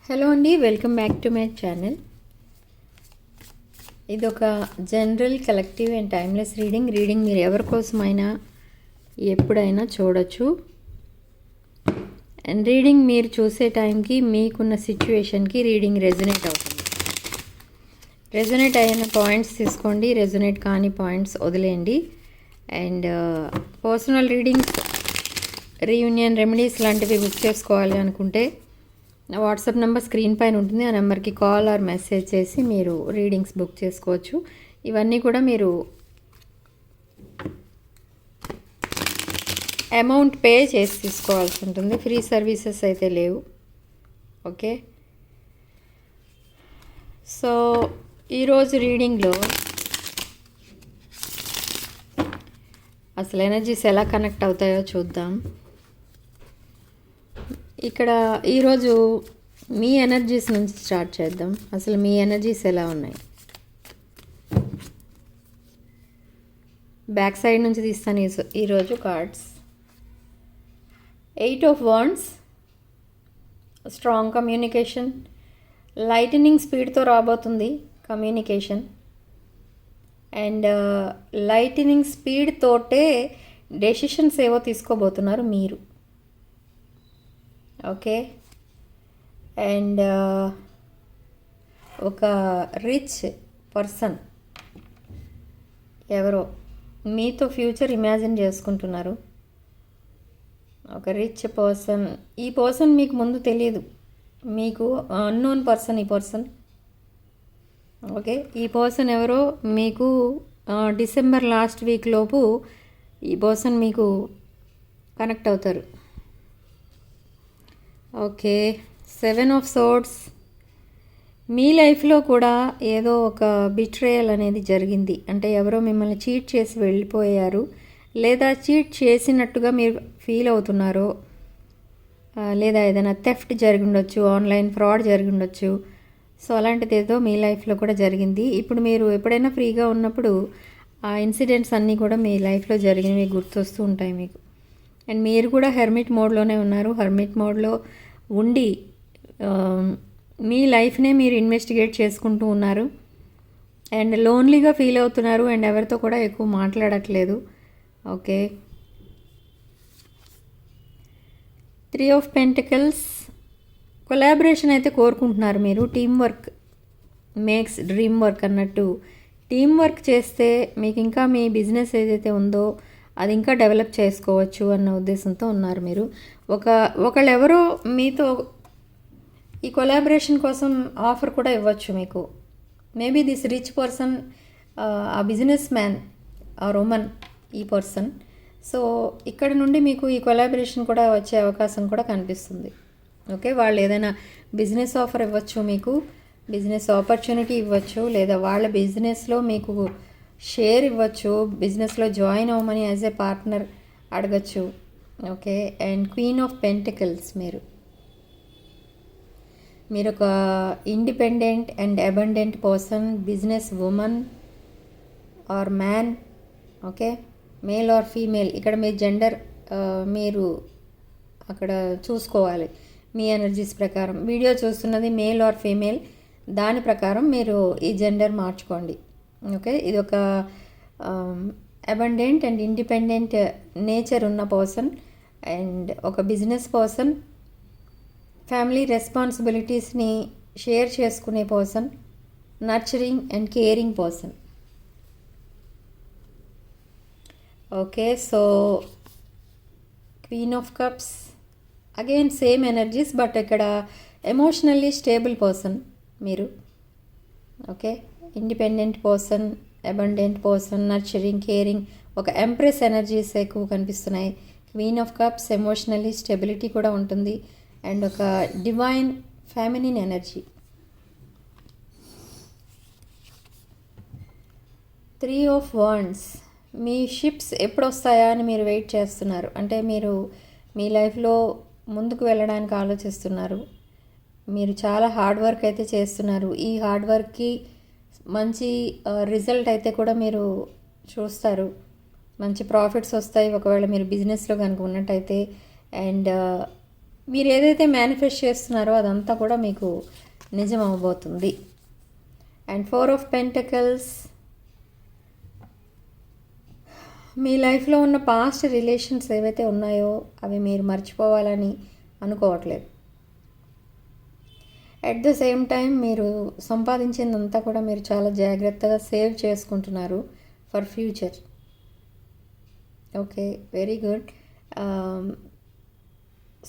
Hello అండి, welcome back to my channel. ఇది ఒక general collective and timeless reading మీరు ఎవరి కోసమైనా ఎప్పుడైనా చూడొచ్చు. అండ్ రీడింగ్ మీరు చూసే టైంకి మీకున్న సిచ్యువేషన్కి రీడింగ్ రెజొనేట్ అవుతుంది. రెజొనేట్ అయిన పాయింట్స్ తీసుకోండి, రెజొనేట్ కాని పాయింట్స్ వదిలేయండి. And personal readings, reunion remedies లాంటివి బుక్ చేసుకోవాలి అనుకుంటే నా వాట్సాప్ నెంబర్ స్క్రీన్ పైన ఉంటుంది. ఆ నెంబర్కి కాల్ ఆర్ మెసేజ్ చేసి మీరు రీడింగ్స్ బుక్ చేసుకోవచ్చు. ఇవన్నీ కూడా మీరు అమౌంట్ పే చేసి తీసుకోవాల్సి ఉంటుంది. ఫ్రీ సర్వీసెస్ అయితే లేవు. ఓకే, సో ఈరోజు రీడింగ్లో అసలు ఎనర్జీస్ ఎలా కనెక్ట్ అవుతాయో చూద్దాం. ఇక్కడ ఈరోజు మీ ఎనర్జీస్ నుంచి స్టార్ట్ చేద్దాం. అసలు మీ ఎనర్జీస్ ఎలా ఉన్నాయి? బ్యాక్ సైడ్ నుంచి తీస్తాను ఈరోజు cards. 8 of Wands, strong communication, lightning స్పీడ్తో రాబోతుంది కమ్యూనికేషన్. అండ్ లైటనింగ్ స్పీడ్ తోటే డెసిషన్స్ ఏవో తీసుకోబోతున్నారు మీరు. ఓకే, అండ్ ఒక రిచ్ పర్సన్ ఎవరో మీతో ఫ్యూచర్ ఇమాజిన్ చేసుకుంటున్నారు. ఒక రిచ్ పర్సన్. ఈ పర్సన్ మీకు ముందు తెలియదు, మీకు అన్నోన్ పర్సన్ ఈ పర్సన్. ఓకే, ఈ పర్సన్ ఎవరో మీకు డిసెంబర్ లాస్ట్ వీక్ లోపు ఈ పర్సన్ మీకు కనెక్ట్ అవుతారు. Okay, 7 of Swords. మీ లైఫ్లో కూడా ఏదో ఒక బిట్రేయల్ అనేది జరిగింది. అంటే ఎవరో మిమ్మల్ని చీట్ చేసి వెళ్ళిపోయారు, లేదా చీట్ చేసినట్టుగా మీరు ఫీల్ అవుతున్నారో, లేదా ఏదైనా థెఫ్ట్ జరిగి ఉండొచ్చు, ఆన్లైన్ ఫ్రాడ్ జరిగి ఉండొచ్చు. సో అలాంటిది ఏదో మీ లైఫ్లో కూడా జరిగింది. ఇప్పుడు మీరు ఎప్పుడైనా ఫ్రీగా ఉన్నప్పుడు ఆ ఇన్సిడెంట్స్ అన్నీ కూడా మీ లైఫ్లో జరిగినవి గుర్తొస్తూ ఉంటాయి మీకు. అండ్ మీరు కూడా హెర్మిట్ మోడ్లోనే ఉన్నారు. హెర్మిట్ మోడ్లో ఉండి మీ లైఫ్నే మీరు ఇన్వెస్టిగేట్ చేసుకుంటూ ఉన్నారు. అండ్ లోన్లీగా ఫీల్ అవుతున్నారు. అండ్ ఎవరితో కూడా ఎక్కువ మాట్లాడట్లేదు. Okay, 3 of Pentacles. కొలాబరేషన్ అయితే కోరుకుంటున్నారు మీరు. Team work makes dream work అన్నట్టు టీమ్ వర్క్ చేస్తే మీకు ఇంకా మీ బిజినెస్ ఏదైతే ఉందో అది ఇంకా డెవలప్ చేసుకోవచ్చు అన్న ఉద్దేశంతో ఉన్నారు మీరు. ఒకళ్ళెవరో మీతో ఈ కొలాబరేషన్ కోసం ఆఫర్ కూడా ఇవ్వచ్చు మీకు. మేబీ దిస్ రిచ్ పర్సన్ ఆ బిజినెస్ మ్యాన్ ఆర్ ఉమెన్ ఈ పర్సన్. సో ఇక్కడ నుండి మీకు ఈ కొలాబరేషన్ కూడా వచ్చే అవకాశం కూడా కనిపిస్తుంది. ఓకే, వాళ్ళు ఏదైనా బిజినెస్ ఆఫర్ ఇవ్వచ్చు మీకు, బిజినెస్ ఆపర్చునిటీ ఇవ్వచ్చు, లేదా వాళ్ళ బిజినెస్లో మీకు షేర్ ఇవ్వచ్చు, బిజినెస్లో జాయిన్ అవ్వమని యాజ్ ఏ పార్ట్నర్ అడగచ్చు. Okay, and queen of pentacles. మీరు ఒక independent and abundant person, business woman or man. Okay, male or female. ఇక్కడ మీ జెండర్ మీరు అక్కడ చూసుకోవాలి మీ ఎనర్జీస్ ప్రకారం. వీడియో చూస్తున్నది మేల్ ఆర్ ఫీమేల్, దాని ప్రకారం మీరు ఈ జెండర్ మార్చుకోండి. ఓకే, ఇది ఒక అబండెంట్ అండ్ ఇండిపెండెంట్ నేచర్ ఉన్న పర్సన్, అండ్ ఒక బిజినెస్ పర్సన్, ఫ్యామిలీ రెస్పాన్సిబిలిటీస్ని షేర్ చేసుకునే person, nurturing and caring person. Okay, so queen of cups. Again same energies, but ఇక్కడ ఎమోషనల్లీ స్టేబుల్ పర్సన్ మీరు. Okay, independent person, abundant person, nurturing, caring, ఒక empress energies ఎక్కువ కనిపిస్తున్నాయి. Queen of cups, emotionally stability కూడా ఉంటుంది, and ఒక divine feminine energy. 3 of Wands. Me ships ఎప్పుడు వస్తాయా అని మీరు వెయిట్ చేస్తున్నారు. అంటే మీరు మీ లైఫ్లో ముందుకు వెళ్ళడానికి ఆలోచిస్తున్నారు. మీరు చాలా హార్డ్ వర్క్ అయితే చేస్తున్నారు. ఈ హార్డ్ వర్క్కి మంచి రిజల్ట్ అయితే కూడా మీరు చూస్తారు. మంచి ప్రాఫిట్స్ వస్తాయి ఒకవేళ మీరు బిజినెస్లో కనుక ఉన్నట్టయితే. అండ్ మీరు ఏదైతే మేనిఫెస్ట్ చేస్తున్నారో అదంతా కూడా మీకు నిజం అవ్వబోతుంది. అండ్ 4 ఆఫ్ పెంటకల్స్, మీ లైఫ్లో ఉన్న పాస్ట్ రిలేషన్స్ ఏవైతే ఉన్నాయో అవి మీరు మర్చిపోవాలని అనుకోవట్లేదు. అట్ ద సేమ్ టైం మీరు సంపాదించిందంతా కూడా మీరు చాలా జాగ్రత్తగా సేవ్ చేసుకుంటున్నారు for future. Okay, very good.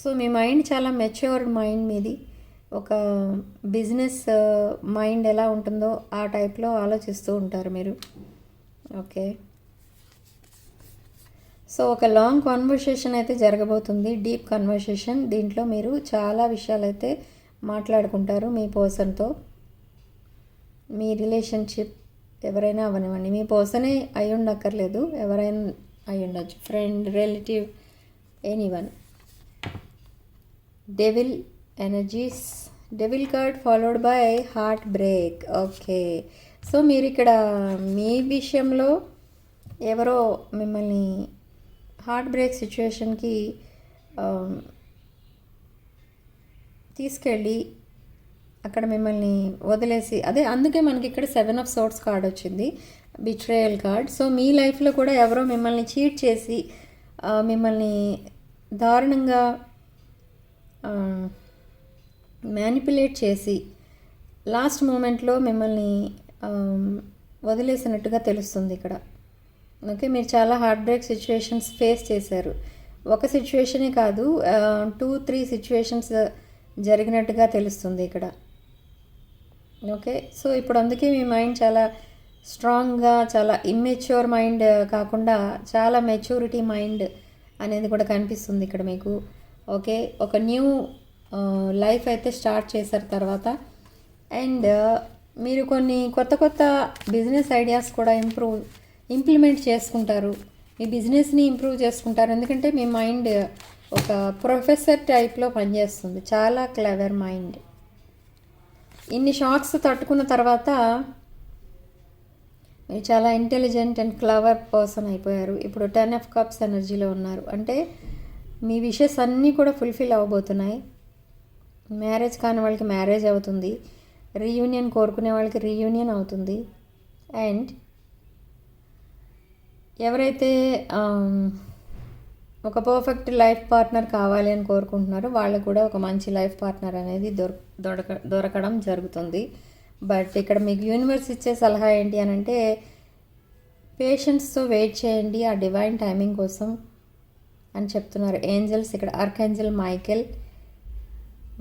So me mind చాలా మెచ్యూర్డ్ మైండ్ మీది. ఒక బిజినెస్ మైండ్ ఎలా ఉంటుందో ఆ టైప్లో ఆలోచిస్తూ ఉంటారు మీరు. ఓకే, సో ఒక లాంగ్ కాన్వర్సేషన్ అయితే జరగబోతుంది, డీప్ కన్వర్సేషన్. దీంట్లో మీరు చాలా విషయాలు అయితే మాట్లాడుకుంటారు మీ పర్సన్తో. మీ రిలేషన్షిప్ ఎవరైనా అవనివ్వండి, మీ పర్సనే అయి ఉండక్కర్లేదు, ఎవరైనా అయి ఉండొచ్చు, friend, relative, anyone. Devil energies, devil card followed by heart break. Okay, so మీరు ఇక్కడ మీ విషయంలో ఎవరో మిమ్మల్ని హార్ట్ బ్రేక్ సిచ్యువేషన్కి తీసుకెళ్ళి అక్కడ మిమ్మల్ని వదిలేసి, అదే అందుకే మనకి ఇక్కడ 7 ఆఫ్ సోర్డ్స్ కార్డ్ వచ్చింది, బిట్రేయల్ కార్డ్. సో మీ లైఫ్లో కూడా ఎవరో మిమ్మల్ని చీట్ చేసి మిమ్మల్ని దారుణంగా మ్యానిపులేట్ చేసి లాస్ట్ మూమెంట్లో మిమ్మల్ని వదిలేసినట్టుగా తెలుస్తుంది ఇక్కడ. ఓకే, మీరు చాలా హార్ట్ బ్రేక్ సిచ్యువేషన్స్ ఫేస్ చేశారు. ఒక సిచ్యువేషనే కాదు, 2-3 సిచ్యువేషన్స్ జరిగినట్టుగా తెలుస్తుంది ఇక్కడ. ఓకే, సో ఇప్పుడు అందుకే మీ మైండ్ చాలా స్ట్రాంగ్గా, చాలా ఇమ్మెచ్యూర్ మైండ్ కాకుండా చాలా మెచ్యూరిటీ మైండ్ అనేది కూడా కనిపిస్తుంది ఇక్కడ మీకు. ఓకే, ఒక న్యూ లైఫ్ అయితే స్టార్ట్ చేశారు తర్వాత. అండ్ మీరు కొన్ని కొత్త కొత్త బిజినెస్ ఐడియాస్ కూడా ఇంప్లిమెంట్ చేసుకుంటారు, మీ బిజినెస్ని ఇంప్రూవ్ చేసుకుంటారు. ఎందుకంటే మీ మైండ్ ఒక ప్రొఫెసర్ టైప్లో పనిచేస్తుంది, చాలా క్లెవర్ మైండ్. ఇన్ని షాక్స్ తట్టుకున్న తర్వాత మీరు చాలా ఇంటెలిజెంట్ అండ్ క్లవర్ పర్సన్ అయిపోయారు. ఇప్పుడు 10 ఆఫ్ కప్స్ ఎనర్జీలో ఉన్నారు, అంటే మీ విషెస్ అన్నీ కూడా ఫుల్ఫిల్ అవ్వబోతున్నాయి. మ్యారేజ్ కాని వాళ్ళకి మ్యారేజ్ అవుతుంది, రీయూనియన్ కోరుకునే వాళ్ళకి రీయూనియన్ అవుతుంది. అండ్ ఎవరైతే ఒక పర్ఫెక్ట్ లైఫ్ పార్ట్నర్ కావాలి అని కోరుకుంటున్నారో వాళ్ళకు కూడా ఒక మంచి లైఫ్ పార్ట్నర్ అనేది దొరకడం జరుగుతుంది. బట్ ఇక్కడ మీకు యూనివర్స్ ఇచ్చే సలహా ఏంటి అని అంటే, పేషెన్స్తో వెయిట్ చేయండి ఆ డివైన్ టైమింగ్ కోసం అని చెప్తున్నారు ఏంజల్స్. ఇక్కడ ఆర్కేంజల్ మైకెల్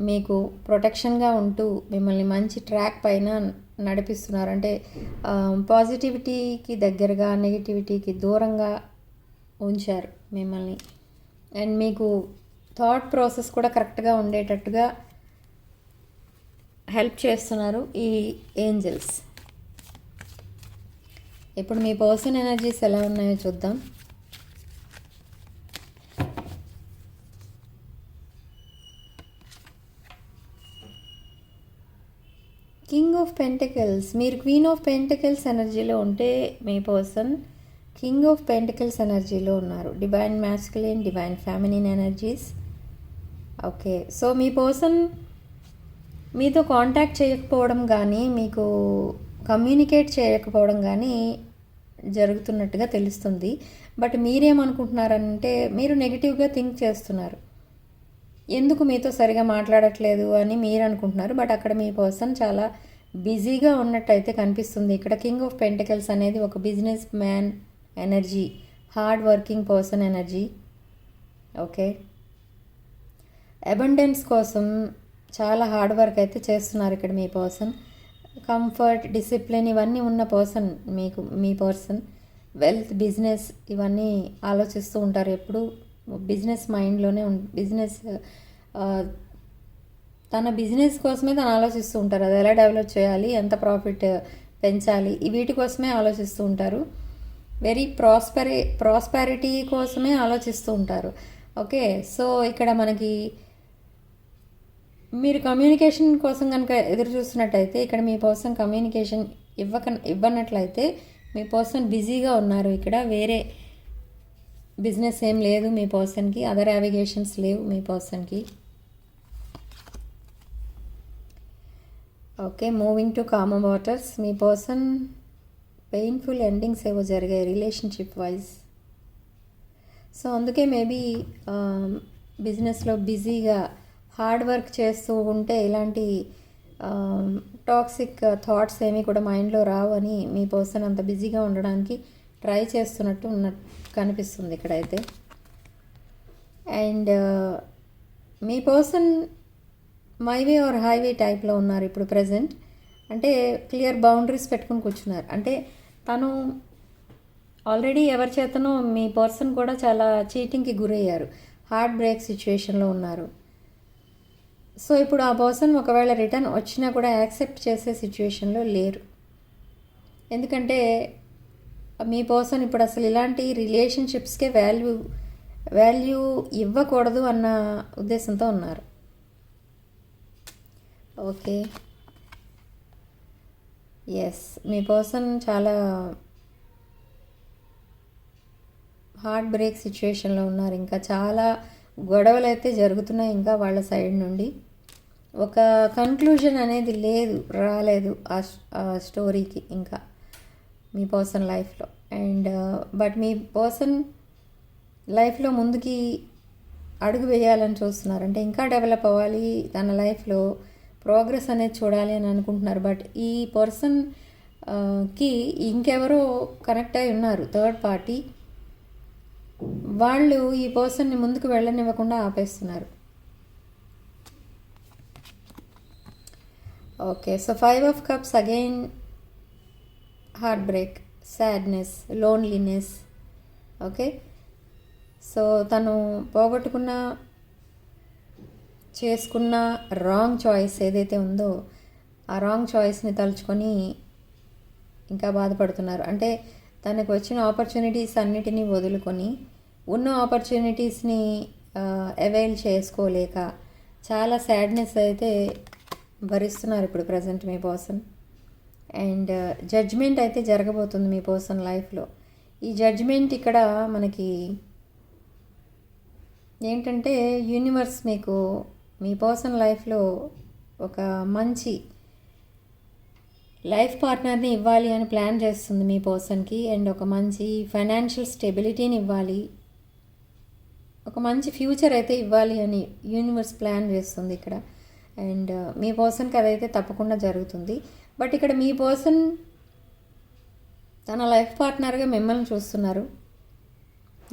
మీకు ప్రొటెక్షన్గా ఉంటూ మిమ్మల్ని మంచి ట్రాక్ పైన నడిపిస్తున్నారు. అంటే పాజిటివిటీకి దగ్గరగా, నెగిటివిటీకి దూరంగా ఉంచారు మిమ్మల్ని. అండ్ మీకు థాట్ ప్రాసెస్ కూడా కరెక్ట్గా ఉండేటట్టుగా హెల్ప్ చేస్తున్నారు ఈ ఏంజల్స్. ఇప్పుడు మీ పర్సన్ ఎనర్జీస్ ఎలా ఉన్నాయో చూద్దాం. కింగ్ ఆఫ్ పెంటికల్స్, మీరు క్వీన్ ఆఫ్ పెంటికల్స్ ఎనర్జీలో ఉంటే మీ పర్సన్ కింగ్ ఆఫ్ పెంటికల్స్ ఎనర్జీలో ఉన్నారు. Divine masculine, divine feminine energies. Okay, so మీ పర్సన్ మీతో కాంటాక్ట్ చేయకపోవడం కానీ, మీకు కమ్యూనికేట్ చేయకపోవడం కానీ జరుగుతున్నట్టుగా తెలుస్తుంది. బట్ మీరేమనుకుంటున్నారంటే, మీరు నెగిటివ్గా థింక్ చేస్తున్నారు, ఎందుకు మీతో సరిగా మాట్లాడట్లేదు అని మీరు అనుకుంటున్నారు. బట్ అక్కడ మీ పర్సన్ చాలా బిజీగా ఉన్నట్టయితే కనిపిస్తుంది. ఇక్కడ కింగ్ ఆఫ్ పెంటికల్స్ అనేది ఒక business man energy, hard working person energy. Okay, abundance కోసం చాలా హార్డ్ వర్క్ అయితే చేస్తున్నారు ఇక్కడ మీ పర్సన్. కంఫర్ట్, డిసిప్లిన్ ఇవన్నీ ఉన్న పర్సన్ మీకు, మీ పర్సన్ వెల్త్, బిజినెస్ ఇవన్నీ ఆలోచిస్తూ ఉంటారు. ఎప్పుడు బిజినెస్ మైండ్లోనే బిజినెస్ తన బిజినెస్ కోసమే తను ఆలోచిస్తూ ఉంటారు. అది ఎలా డెవలప్ చేయాలి, ఎంత ప్రాఫిట్ పెంచాలి, వీటి కోసమే ఆలోచిస్తూ ఉంటారు. వెరీ ప్రాస్పారిటీ కోసమే ఆలోచిస్తూ ఉంటారు. ఓకే, సో ఇక్కడ మనకి మీరు కమ్యూనికేషన్ కోసం కనుక ఎదురు చూస్తున్నట్టయితే, ఇక్కడ మీ పర్సన్ కమ్యూనికేషన్ ఇవ్వనట్లయితే మీ పర్సన్ బిజీగా ఉన్నారు. ఇక్కడ వేరే బిజినెస్ ఏం లేదు మీ పర్సన్కి, అదర్ యావిగేషన్స్ లేవు మీ పర్సన్కి. Okay, moving to common waters. Me person painful endings ఏవో జరిగాయి రిలేషన్షిప్ వైజ్. సో అందుకే మేబీ బిజినెస్లో బిజీగా హార్డ్ వర్క్ చేస్తూ ఉంటే ఇలాంటి టాక్సిక్ థాట్స్ ఏమీ కూడా మైండ్లో రావు అని మీ పర్సన్ అంత బిజీగా ఉండడానికి ట్రై చేస్తున్నట్టు కనిపిస్తుంది ఇక్కడైతే. అండ్ మీ పర్సన్ మైవే ఆర్ హైవే టైప్లో ఉన్నారు ఇప్పుడు ప్రజెంట్. అంటే క్లియర్ బౌండరీస్ పెట్టుకుని కూర్చున్నారు. అంటే తను ఆల్రెడీ ఎవరి చేతనో మీ పర్సన్ కూడా చాలా చీటింగ్కి గురయ్యారు, హార్ట్ బ్రేక్ సిచ్యువేషన్లో ఉన్నారు. సో ఇప్పుడు ఆ పర్సన్ ఒకవేళ రిటర్న్ వచ్చినా కూడా యాక్సెప్ట్ చేసే సిచ్యువేషన్లో లేరు. ఎందుకంటే మీ పర్సన్ ఇప్పుడు అసలు ఇలాంటి రిలేషన్షిప్స్కే వాల్యూ ఇవ్వకూడదు అన్న ఉద్దేశంతో ఉన్నారు. ఓకే, ఎస్, మీ పర్సన్ చాలా హార్ట్ బ్రేక్ సిచ్యువేషన్లో ఉన్నారు. ఇంకా చాలా గొడవలు అయితే జరుగుతున్నాయి ఇంకా వాళ్ళ సైడ్ నుండి. ఒక కన్క్లూజన్ అనేది రాలేదు ఆ స్టోరీకి ఇంకా మీ పర్సన్ లైఫ్లో. అండ్ బట్ మీ పర్సన్ లైఫ్లో ముందుకి అడుగు వేయాలని చూస్తున్నారు. అంటే ఇంకా డెవలప్ అవ్వాలి, తన లైఫ్లో ప్రోగ్రెస్ అనేది చూడాలి అని అనుకుంటున్నారు. బట్ ఈ పర్సన్కి ఇంకెవరో కనెక్ట్ అయి ఉన్నారు, థర్డ్ పార్టీ. వాళ్ళు ఈ పర్సన్ని ముందుకు వెళ్ళనివ్వకుండా ఆపేస్తున్నారు. Okay, so 5 of Cups again, heart break, sadness, loneliness. Okay, so తను చేసుకున్న రాంగ్ చాయిస్ ఏదైతే ఉందో ఆ రాంగ్ చాయిస్ని తలుచుకొని ఇంకా బాధపడుతున్నారు. అంటే తనకు వచ్చిన ఆపర్చునిటీస్ అన్నిటినీ వదులుకొని ఉన్న ఆపర్చునిటీస్ని అవైల్ చేసుకోలేక చాలా సాడ్నెస్ అయితే భరిస్తున్నారు ఇప్పుడు ప్రజెంట్ మీ పర్సన్. అండ్ జడ్జ్మెంట్ అయితే జరగబోతుంది మీ పర్సన్ లైఫ్లో. ఈ జడ్జ్మెంట్ ఇక్కడ మనకి ఏంటంటే యూనివర్స్ మీకు మీ పర్సన్ లైఫ్లో ఒక మంచి లైఫ్ పార్ట్నర్ని ఇవ్వాలి అని ప్లాన్ చేస్తుంది మీ పర్సన్కి. అండ్ ఒక మంచి ఫైనాన్షియల్ స్టెబిలిటీని ఇవ్వాలి, ఒక మంచి ఫ్యూచర్ అయితే ఇవ్వాలి అని యూనివర్స్ ప్లాన్ చేస్తుంది ఇక్కడ. అండ్ మీ పర్సన్కి అదైతే తప్పకుండా జరుగుతుంది. బట్ ఇక్కడ మీ పర్సన్ తన లైఫ్ పార్ట్నర్గా మిమ్మల్ని చూస్తున్నారు.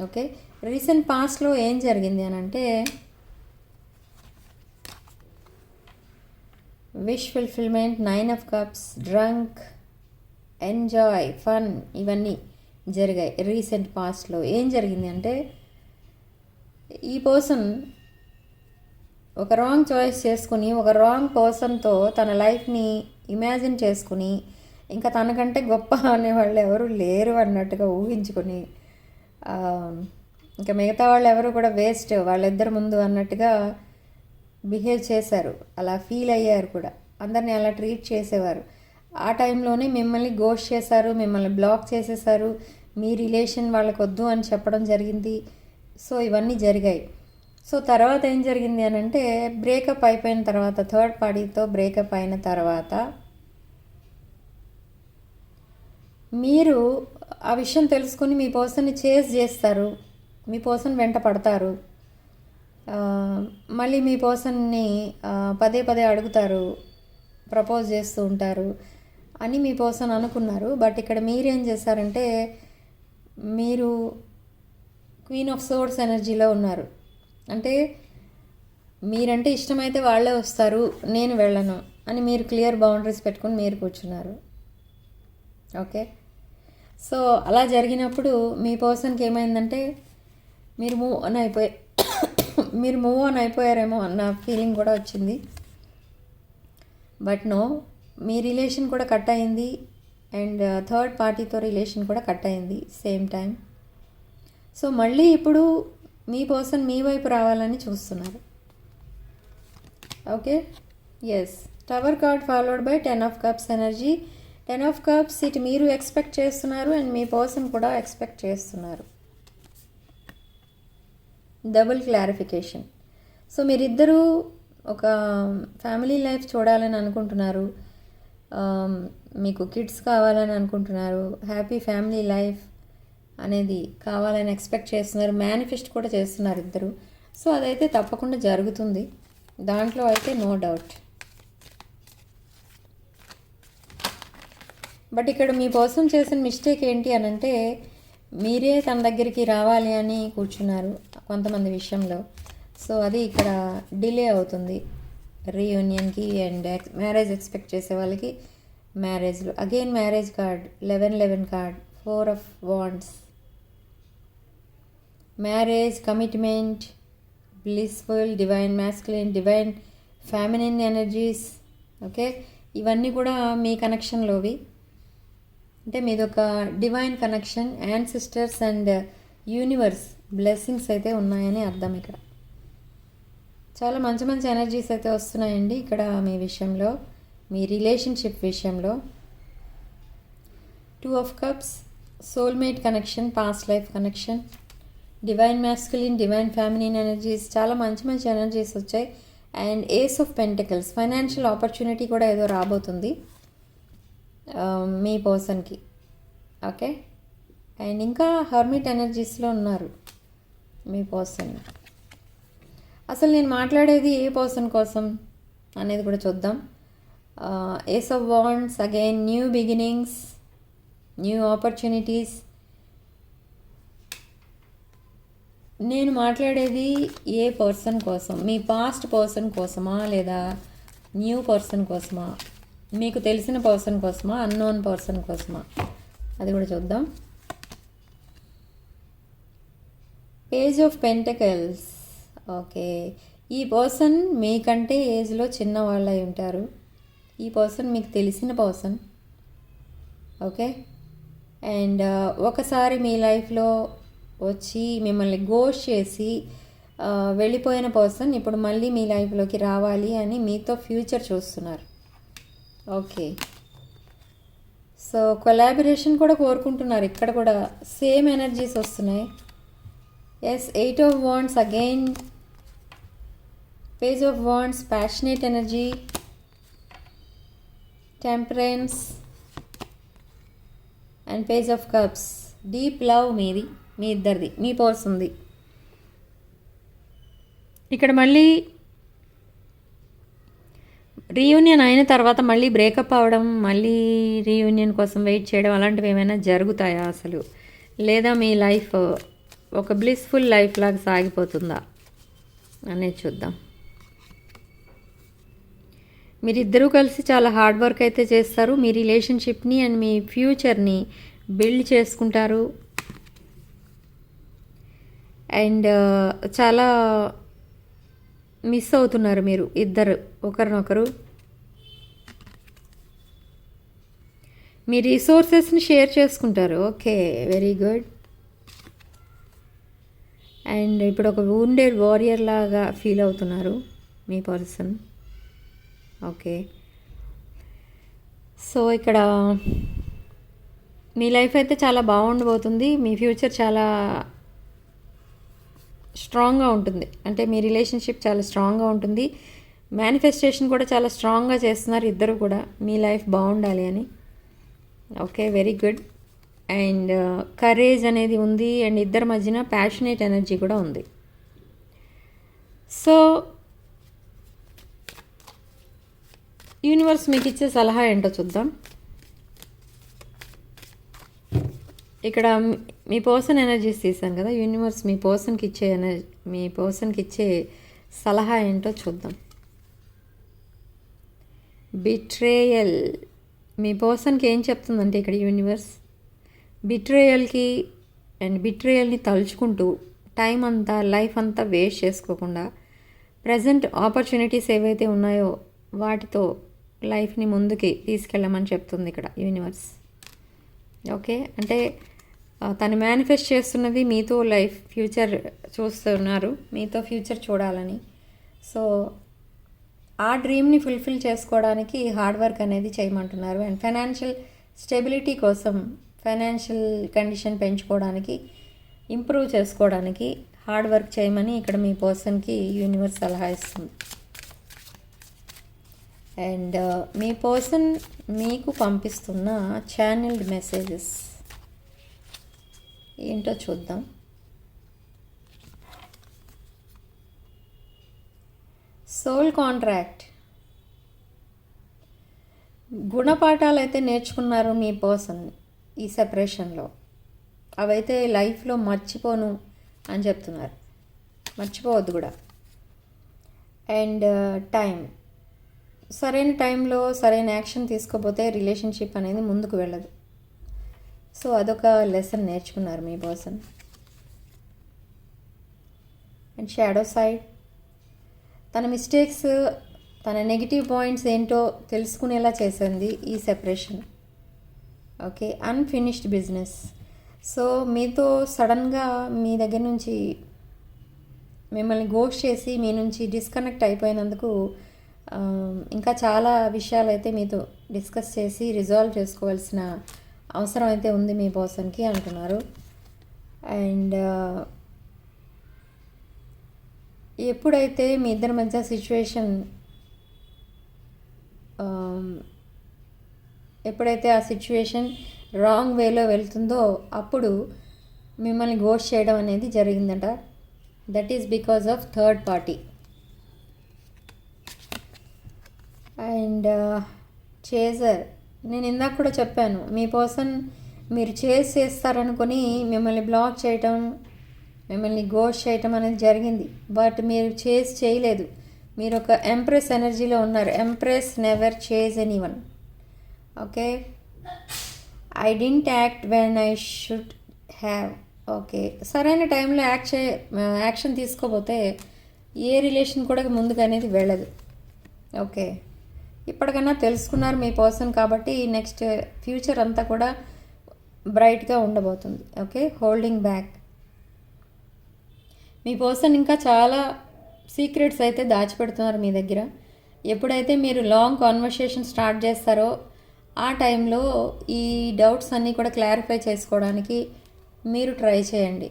ఓకే, రీసెంట్ పాస్ట్లో ఏం జరిగింది అని అంటే wish fulfilment, 9 of Cups, drunk, enjoy, fun, ఇవన్నీ జరిగాయి రీసెంట్ పాస్ట్లో. ఏం జరిగింది అంటే ఈ పర్సన్ ఒక రాంగ్ చాయిస్ చేసుకుని ఒక రాంగ్ పర్సన్తో తన లైఫ్ని ఇమాజిన్ చేసుకుని ఇంకా తనకంటే గొప్ప అనేవాళ్ళు ఎవరు లేరు అన్నట్టుగా ఊహించుకొని ఇంకా మిగతా వాళ్ళు ఎవరు కూడా వేస్ట్ వాళ్ళిద్దరి ముందు అన్నట్టుగా బిహేవ్ చేశారు. అలా ఫీల్ అయ్యారు కూడా, అందరినీ అలా ట్రీట్ చేసేవారు. ఆ టైంలోనే మిమ్మల్ని గోస్ట్ చేశారు, మిమ్మల్ని బ్లాక్ చేసేసారు, మీ రిలేషన్ వాళ్ళకి వద్దు అని చెప్పడం జరిగింది. సో ఇవన్నీ జరిగాయి. సో తర్వాత ఏం జరిగింది అని అంటే బ్రేకప్ అయిపోయిన తర్వాత, థర్డ్ పార్టీతో బ్రేకప్ అయిన తర్వాత మీరు ఆ విషయం తెలుసుకుని మీ పర్సన్ని చేజ్ చేస్తారు, మీ పర్సన్ వెంట పడతారు, మళ్ళీ మీ పర్సన్ని పదే పదే అడుగుతారు, ప్రపోజ్ చేస్తూ ఉంటారు అని మీ పర్సన్ అనుకున్నారు. బట్ ఇక్కడ మీరేం చేశారంటే మీరు క్వీన్ ఆఫ్ సోర్స్ ఎనర్జీలో ఉన్నారు. అంటే మీరంటే ఇష్టమైతే వాళ్ళే వస్తారు, నేను వెళ్ళను అని మీరు క్లియర్ బౌండరీస్ పెట్టుకుని మీరు కూర్చున్నారు. ఓకే, సో అలా జరిగినప్పుడు మీ పర్సన్కి ఏమైందంటే మీరు మూవ్ ఆన్ అయిపోయారేమో అన్న ఫీలింగ్ కూడా వచ్చింది. బట్ నో, మీ రిలేషన్ కూడా కట్ అయింది అండ్ థర్డ్ పార్టీతో రిలేషన్ కూడా కట్ అయింది సేమ్ టైం. సో మళ్ళీ ఇప్పుడు మీ పర్సన్ మీ వైపు రావాలని చూస్తున్నారు. Okay, yes, tower card followed by 10 of Cups energy. 10 of Cups ఇటు మీరు ఎక్స్పెక్ట్ చేస్తున్నారు అండ్ మీ పర్సన్ కూడా ఎక్స్పెక్ట్ చేస్తున్నారు. Double clarification. సో మీరిద్దరూ ఒక ఫ్యామిలీ లైఫ్ చూడాలని అనుకుంటున్నారు. మీకు కిడ్స్ కావాలని అనుకుంటున్నారు, హ్యాపీ ఫ్యామిలీ లైఫ్ అనేది కావాలని ఎక్స్పెక్ట్ చేస్తున్నారు, మేనిఫెస్ట్ కూడా చేస్తున్నారు ఇద్దరు. సో అదైతే తప్పకుండా జరుగుతుంది, దాంట్లో అయితే నో డౌట్. బట్ ఇక్కడ మీ కోసం చేసిన మిస్టేక్ ఏంటి అని అంటే, మీరే తన దగ్గరికి రావాలి అని కూర్చున్నారు కొంతమంది విషయంలో. సో అది ఇక్కడ డిలే అవుతుంది రీయూనియన్కి. అండ్ మ్యారేజ్ ఎక్స్పెక్ట్ చేసే వాళ్ళకి మ్యారేజ్లో again marriage card, 11 card, 4 of wands, marriage, commitment, blissful, divine masculine, divine feminine energies. Okay, ఇవన్నీ కూడా మీ కనెక్షన్లోవి. అంటే మీదొక divine connection, ancestors and universe blessings అయితే ఉన్నాయని అర్థం. ఇక్కడ చాలా మంచి మంచి ఎనర్జీస్ అయితే వస్తున్నాయండి ఇక్కడ మీ విషయంలో, మీ రిలేషన్షిప్ విషయంలో. 2 of cups, soulmate connection, past life connection, divine masculine, divine feminine energies, చాలా మంచి మంచి ఎనర్జీస్ వచ్చాయి. And ace of pentacles, financial opportunity కూడా ఏదో రాబోతుంది మీ పర్సన్కి. ఓకే, అండ్ ఇంకా హర్మిట్ ఎనర్జీస్లో ఉన్నారు మీ పర్సన్. అసలు నేను మాట్లాడేది ఏ పర్సన్ కోసం అనేది కూడా చూద్దాం. Ace of wands, again new beginnings, new opportunities. నేను మాట్లాడేది ఏ పర్సన్ కోసం, మీ పాస్ట్ పర్సన్ కోసమా లేదా న్యూ పర్సన్ కోసమా, మీకు తెలిసిన పర్సన్ కోసమా, అన్నోన్ పర్సన్ కోసమా, అది కూడా చూద్దాం. Page of pentacles. ఓకే, ఈ పర్సన్ మీకంటే ఏజ్లో చిన్నవాళ్ళు అయి ఉంటారు. ఈ పర్సన్ మీకు తెలిసిన పర్సన్. ఓకే, అండ్ ఒకసారి మీ లైఫ్లో వచ్చి మిమ్మల్ని గోస్ట్ చేసి వెళ్ళిపోయిన పర్సన్ ఇప్పుడు మళ్ళీ మీ లైఫ్లోకి రావాలి అని మీతో ఫ్యూచర్ చూస్తున్నారు. ఓకే, సో కొలాబరేషన్ కూడా కోరుకుంటున్నారు. ఇక్కడ కూడా సేమ్ ఎనర్జీస్ వస్తున్నాయి. Yes, 8 of wands, again page of wands, passionate energy, temperance and page of cups. Deep love మీది, మీ ఇద్దరిది, మీ పర్సన్ది. ఇక్కడ మళ్ళీ రీయూనియన్ అయిన తర్వాత మళ్ళీ బ్రేకప్ అవ్వడం, మళ్ళీ రీయూనియన్ కోసం వెయిట్ చేయడం అలాంటివి ఏమైనా జరుగుతాయా అసలు, లేదా మీ లైఫ్ ఒక బ్లిస్ఫుల్ లైఫ్ లాగా సాగిపోతుందా అనేది చూద్దాం. మీరిద్దరూ కలిసి చాలా హార్డ్ వర్క్ అయితే చేస్తారు, మీ రిలేషన్షిప్ని అండ్ మీ ఫ్యూచర్ని బిల్డ్ చేసుకుంటారు. అండ్ చాలా మిస్ అవుతున్నారు మీరు ఇద్దరు ఒకరినొకరు. మీ రిసోర్సెస్ని షేర్ చేసుకుంటారు. Okay, very good. అండ్ ఇప్పుడు ఒక వూండెడ్ వారియర్ లాగా ఫీల్ అవుతున్నారు మీ పర్సన్. ఓకే, సో ఇక్కడ మీ లైఫ్ అయితే చాలా బాగుండబోతుంది. మీ ఫ్యూచర్ చాలా స్ట్రాంగ్గా ఉంటుంది, అంటే మీ రిలేషన్షిప్ చాలా స్ట్రాంగ్గా ఉంటుంది. మేనిఫెస్టేషన్ కూడా చాలా స్ట్రాంగ్గా చేస్తున్నారు ఇద్దరు కూడా, మీ లైఫ్ బాగుండాలి అని. Okay, very good. And courage అనేది ఉంది, అండ్ ఇద్దరి మధ్యన ప్యాషనేట్ ఎనర్జీ కూడా ఉంది. సో యూనివర్స్ మీకు ఇచ్చే సలహా ఏంటో చూద్దాం. ఇక్కడ మీ పర్సన్ ఎనర్జీస్ తీసాం కదా, యూనివర్స్ మీ పర్సన్కి ఇచ్చే సలహా ఏంటో చూద్దాం. బిట్రేయల్. మీ పర్సన్కి ఏం చెప్తుందంటే ఇక్కడ యూనివర్స్ బిట్రేయల్కి అండ్ బిట్రేయల్ని తలుచుకుంటూ టైం అంతా, లైఫ్ అంతా వేస్ట్ చేసుకోకుండా ప్రజెంట్ ఆపర్చునిటీస్ ఏవైతే ఉన్నాయో వాటితో లైఫ్ని ముందుకి తీసుకెళ్ళమని చెప్తుంది ఇక్కడ యూనివర్స్. ఓకే, అంటే తను మేనిఫెస్ట్ చేస్తున్నది మీతో లైఫ్ ఫ్యూచర్ చూస్తున్నారు, మీతో ఫ్యూచర్ చూడాలని. సో ఆ డ్రీమ్ని ఫుల్ఫిల్ చేసుకోవడానికి హార్డ్ వర్క్ అనేది చేయమంటున్నారు. అండ్ ఫైనాన్షియల్ స్టెబిలిటీ కోసం, ఫైనాన్షియల్ కండిషన్ పెంచుకోవడానికి, ఇంప్రూవ్ చేసుకోవడానికి హార్డ్ వర్క్ చేయమని ఇక్కడ మీ పర్సన్కి యూనివర్స్ సలహా ఇస్తుంది. అండ్ మీ పర్సన్ మీకు పంపిస్తున్న ఛానల్డ్ మెసేజెస్ ఏంటో చూద్దాం. సోల్ కాంట్రాక్ట్, గుణపాఠాలు అయితే నేర్చుకున్నారు మీ పర్సన్ ఈ సెపరేషన్లో. అవైతే లైఫ్లో మర్చిపోను అని చెప్తున్నారు, మర్చిపోవద్దు కూడా. అండ్ టైం, సరైన టైంలో సరైన యాక్షన్ తీసుకోపోతే రిలేషన్షిప్ అనేది ముందుకు వెళ్ళదు. సో అదొక లెసన్ నేర్చుకున్నారు మీ పర్సన్. అండ్ షాడో సైడ్, తన మిస్టేక్స్, తన నెగిటివ్ పాయింట్స్ ఏంటో తెలుసుకునేలా చేసింది ఈ separation. Okay, unfinished business. So మీతో సడన్గా మీ దగ్గర నుంచి మిమ్మల్ని గోస్ట్ చేసి మీ నుంచి డిస్కనెక్ట్ అయిపోయినందుకు ఇంకా చాలా విషయాలు అయితే మీతో డిస్కస్ చేసి రిజాల్వ్ చేసుకోవాల్సిన అవసరం అయితే ఉంది మీ పర్సన్కి అంటున్నారు. అండ్ ఎప్పుడైతే మీ ఇద్దరి మధ్య సిచ్యువేషన్ ఎప్పుడైతే ఆ సిచ్యువేషన్ రాంగ్ వేలో వెళ్తుందో అప్పుడు మిమ్మల్ని గోస్ట్ చేయడం అనేది జరిగిందట. That is because of third party. And chaser, నేను ఇందాక కూడా చెప్పాను, మీ పర్సన్ మీరు చేస్తారనుకొని మిమ్మల్ని బ్లాక్ చేయటం, మిమ్మల్ని గోస్ట్ చేయటం అనేది జరిగింది. బట్ మీరు చేయలేదు. మీరు ఒక ఎంప్రెస్ ఎనర్జీలో ఉన్నారు. Empress never chase anyone. Okay, I didn't act when I should have. Okay, సరైన టైంలో యాక్షన్ తీసుకోపోతే ఏ రిలేషన్ కూడా ముందుకు అనేది వెళ్ళదు. ఓకే, ఇప్పటికన్నా తెలుసుకున్నారు మీ పర్సన్ కాబట్టి నెక్స్ట్ ఫ్యూచర్ అంతా కూడా బ్రైట్గా ఉండబోతుంది. Okay, holding back. మీ పర్సన్ ఇంకా చాలా సీక్రెట్స్ అయితే దాచిపెడుతున్నారు మీ దగ్గర. ఎప్పుడైతే మీరు లాంగ్ కాన్వర్సేషన్ స్టార్ట్ చేస్తారో ఆ టైంలో ఈ డౌట్స్ అన్నీ కూడా క్లారిఫై చేసుకోవడానికి మీరు ట్రై చేయండి.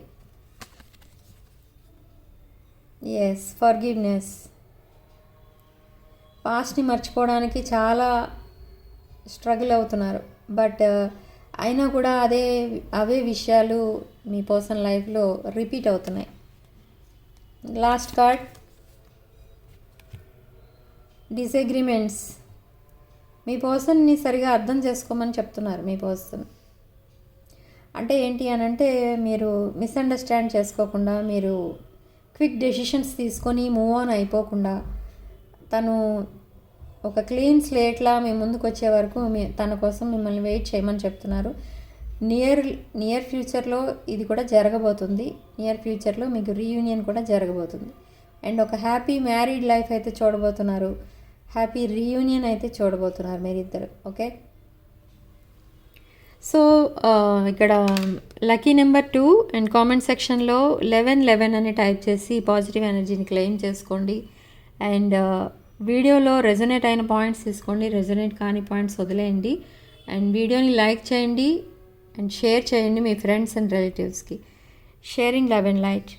Yes, forgiveness. పాస్ట్ని మర్చిపోవడానికి చాలా స్ట్రగుల్ అవుతున్నారు. బట్ అయినా కూడా అవే విషయాలు మీ పర్సనల్ లైఫ్లో రిపీట్ అవుతున్నాయి. Last card, disagreements. మీ పర్సన్ని సరిగా అర్థం చేసుకోమని చెప్తున్నారు మీ పర్సన్. అంటే ఏంటి అని అంటే మీరు మిస్అండర్స్టాండ్ చేసుకోకుండా, మీరు క్విక్ డెసిషన్స్ తీసుకొని మూవ్ ఆన్ అయిపోకుండా, తను ఒక క్లీన్ స్లేట్లా మీ ముందుకు వచ్చే వరకు తన కోసం మిమ్మల్ని వెయిట్ చేయమని చెప్తున్నారు. నియర్ ఫ్యూచర్లో ఇది కూడా జరగబోతుంది. నియర్ ఫ్యూచర్లో మీకు రీయూనియన్ కూడా జరగబోతుంది. అండ్ ఒక హ్యాపీ మ్యారీడ్ లైఫ్ అయితే చూడబోతున్నారు. హ్యాపీ రీయూనియన్ అయితే చూడబోతున్నారు మీరిద్దరు. ఓకే, సో ఇక్కడ లక్కీ నెంబర్ 2 అండ్ కామెంట్ సెక్షన్లో 1111 అని టైప్ చేసి పాజిటివ్ ఎనర్జీని క్లెయిమ్ చేసుకోండి. అండ్ వీడియోలో రెజొనేట్ అయిన పాయింట్స్ తీసుకోండి, రెజొనేట్ కాని పాయింట్స్ వదిలేయండి. అండ్ వీడియోని లైక్ చేయండి అండ్ షేర్ చేయండి మీ ఫ్రెండ్స్ అండ్ రిలేటివ్స్కి. Sharing love and light.